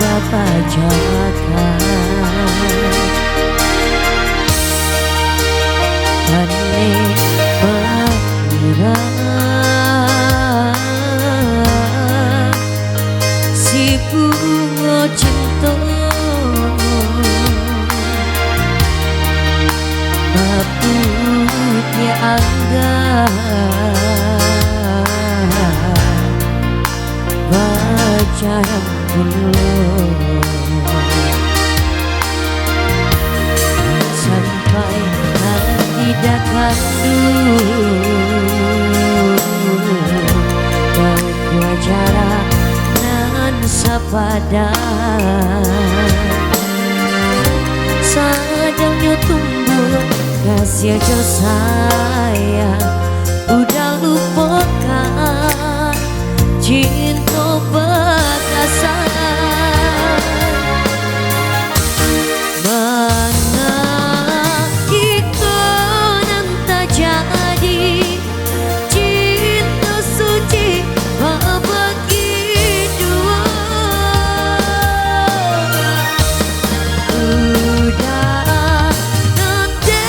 Bapak jaga Ane mengira si bunga cinta Bapu dia anggap baca sampai hati dakan bahwa jarak nan sepadan sadangnya tumbuh kasih aja sayang udah lupakan cinta bekasan mana ikon yang tak jadi cinta suci bagi dua udah nanti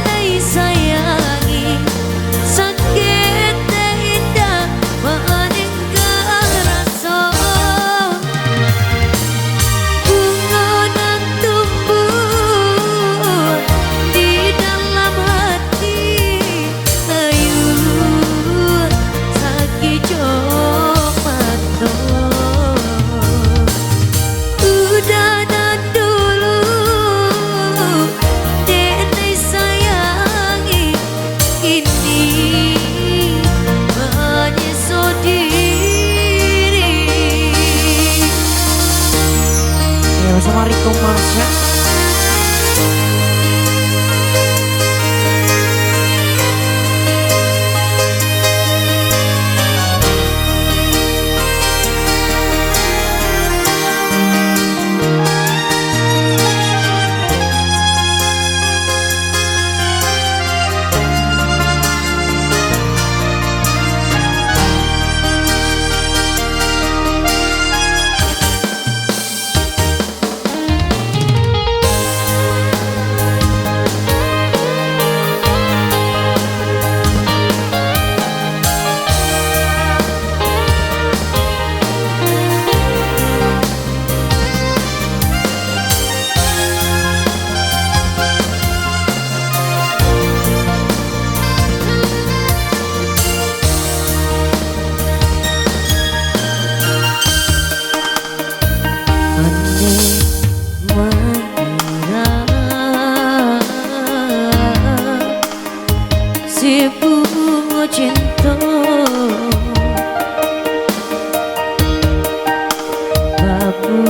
nai sayangi sakit indah meninggal rasa bunga dan tumbuh di dalam hati ayu sakit comato udah dan dulu denai sayangi ini menyesal diri ya sama Rico Marsha si bunga cinta babu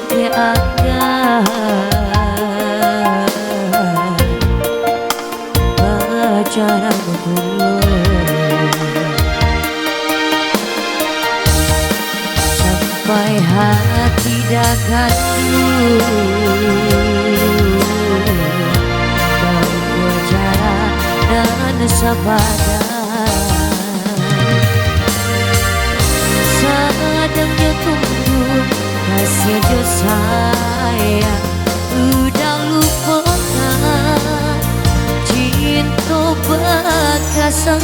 diangkat bacara dulu sampai hati dakan bahwa jarak dan sepadan sadangnya tumbuh kasih aja sayang udah lupakan cinta bekasan